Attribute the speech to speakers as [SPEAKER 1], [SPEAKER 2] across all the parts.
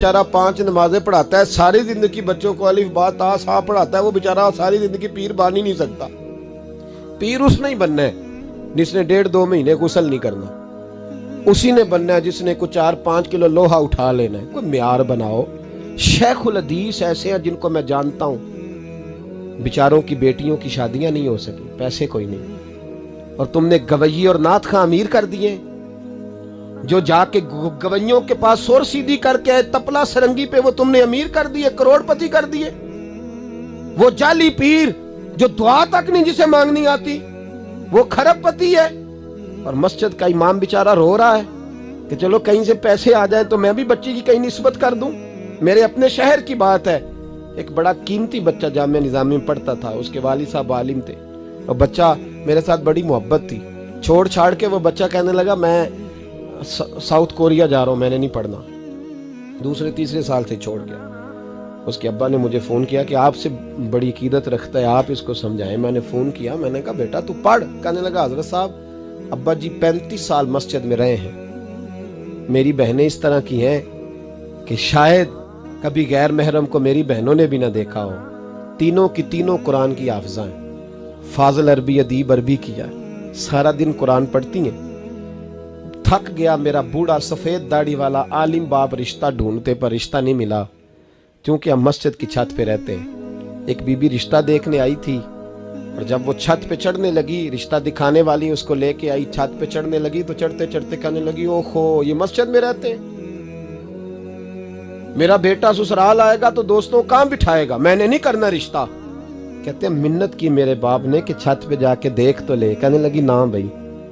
[SPEAKER 1] बेचारा 5 नमाजें पढ़ाता है, सारी जिंदगी बच्चों को अलिफ बा ता सा पढ़ाता है, वो बेचारा सारी जिंदगी पीर बन ही नहीं सकता। पीर उसने ही बनना है जिसने 1.5-2 महीने गुस्ल नहीं करना, उसी ने बनना है जिसने कुछ 4-5 किलो लोहा उठा लेना है। कोई म्यार बनाओ। शेखुल हदीस ऐसे हैं जिनको मैं जानता हूं, बेचारों की बेटियों की शादियां नहीं हो सकी, पैसे कोई नहीं, और तुमने गवैये और नात खां अमीर कर दिए। जो जाके गवैयों के पास सोर सीधी करके आए, तपला सरंगी पे वो तुमने अमीर कर दिए, करोड़पति कर दिए। वो जाली पीर जो दुआ तक नहीं जिसे मांगनी आती, वो खरबपति है। और मस्जिद का इमाम बेचारा रो रहा है कि चलो कहीं से पैसे आ जाए तो मैं भी बच्चे की कहीं निस्बत कर दूं। मेरे अपने शहर की बात है, एक बड़ा कीमती बच्चा जामिया निजामी में पढ़ता था, उसके वालिद साहब आलिम थे, और बच्चा मेरे साथ बड़ी मोहब्बत थी। छोड़ छाड़ के वो बच्चा कहने लगा मैं साउथ कोरिया जा रहा हूं, मैंने नहीं पढ़ना। दूसरे तीसरे साल से छोड़ गया। उसके अब्बा ने मुझे फोन किया कि आपसे बड़ी अकीदत रखता है, आप इसको समझाएं। मैंने फोन किया, मैंने कहा बेटा तू पढ़। कहने लगा हजरत साहब अब्बा जी 35 साल मस्जिद में रहे हैं, मेरी बहनें इस तरह की हैं कि शायद कभी गैर महरम को मेरी बहनों ने भी ना देखा हो। तीनों की तीनों कुरान की हाफिज़ा हैं, फाजिल अरबी अदीब अरबी किया, सारा दिन कुरान पढ़ती हैं। थक गया मेरा बूढ़ा सफेद दाढ़ी वाला आलिम बाप रिश्ता ढूंढते पर रिश्ता नहीं मिला, क्योंकि हम मस्जिद की छत पे रहते हैं। एक बीबी रिश्ता देखने आई थी, और जब वो छत पे चढ़ने लगी, रिश्ता दिखाने वाली उसको लेके आई, छत पे चढ़ने लगी तो चढ़ते चढ़ते कहने लगी ओहो ये मस्जिद में रहते हैं, मेरा बेटा ससुराल आएगा तो दोस्तों कहां बिठाएगा, मैंने नहीं करना रिश्ता। कहते हैं मिन्नत की मेरे बाप ने कि छत पे जाके देख तो ले। कहने लगी ना भाई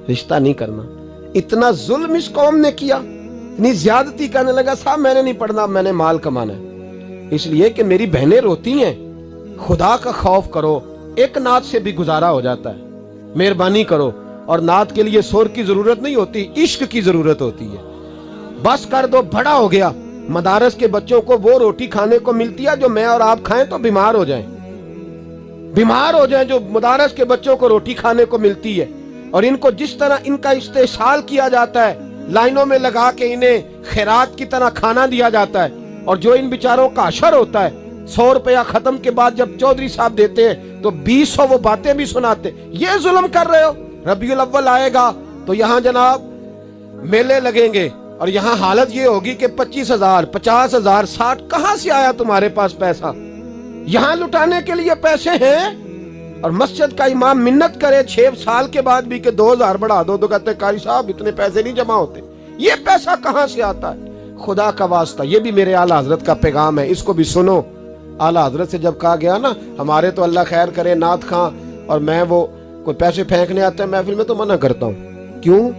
[SPEAKER 1] रिश्ता नहीं करना। इतना जुल्म इस कौम ने किया, इतनी ज्यादती। कहने लगा साहब मैंने नहीं पढ़ना, मैंने माल कमाना है, इसलिए कि मेरी बहनें रोती हैं। खुदा का खौफ करो, एक नात से भी गुजारा हो जाता है, मेहरबानी करो। और नात के लिए शोर की जरूरत नहीं होती, इश्क की जरूरत होती है। बस कर दो, बड़ा हो गया। मदारस के बच्चों को वो रोटी खाने को मिलती है जो मैं और आप खाएं तो बीमार हो जाएं, बीमार हो जाएं, जो मदारस के बच्चों को रोटी खाने को मिलती है। और इनको जिस तरह इनका इस्तेसाल किया जाता है, लाइनों में लगा के इन्हें खैरात की तरह खाना दिया जाता है, और जो इन बेचारों का अशर होता है, 100 रुपया खत्म के बाद जब चौधरी साहब देते हैं तो 200 वो बातें भी सुनाते। ये जुल्म कर रहे हो। रबीउल अव्वल आएगा तो यहाँ जनाब मेले लगेंगे, और यहाँ हालत ये होगी कि 25,000, 50,000, 60, कहां से आया तुम्हारे पास पैसा? यहाँ लुटाने के लिए पैसे हैं। और मस्जिद का इमाम मिन्नत करे 6 साल के बाद भी कि 2,000 बढ़ा दो, तो कहते कारी साहब इतने पैसे नहीं जमा होते। ये पैसा कहां से आता है? खुदा का वास्ता, ये भी मेरे आला हजरत का पैगाम है, इसको भी सुनो। आला हजरत से जब कहा गया ना, हमारे तो अल्लाह खैर करे नात खां और मैं वो कोई पैसे फेंकने आते हैं महफिल में तो मना करता हूँ। क्यों?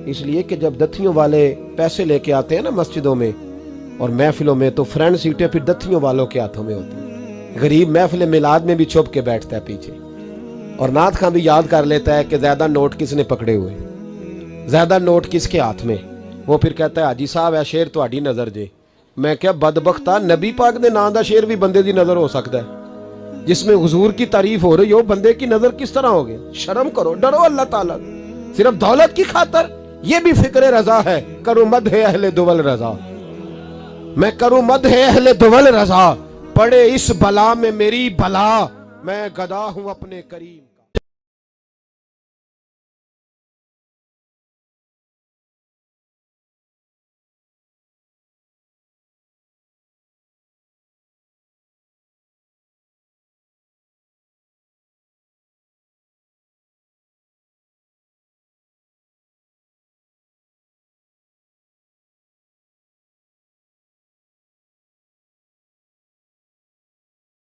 [SPEAKER 1] इसलिए कि जब दथियों वाले पैसे लेके आते हैं ना मस्जिदों में और महफिलों में, तो फ्रंट सीटें फिर दथियों वालों के हाथों में होती है। गरीब महफिल मिलाद में भी छुप के बैठता है पीछे, और नात खां भी याद कर लेता है कि ज्यादा नोट किसने पकड़े हुए, ज्यादा नोट किसके हाथ में। वो फिर कहता है हाजी साहब है शेर तुहाडी नजर जे। मैं क्या बदबख्ता, नबी पाक दे नाम दा शेर भी बंदे दी नजर हो सकता है, जिसमें हुजूर की तारीफ हो रही हो, बंदे की नजर किस तरह होगी? शर्म करो, डरो अल्लाह ताला। सिर्फ दौलत की खातर ये भी फिक्र रजा है, करूं मद है अहले दुवल रजा, मैं करूं मद है अहले दुवल रजा, पड़े इस बला में मेरी भला, मैं गदा हूं अपने करीम।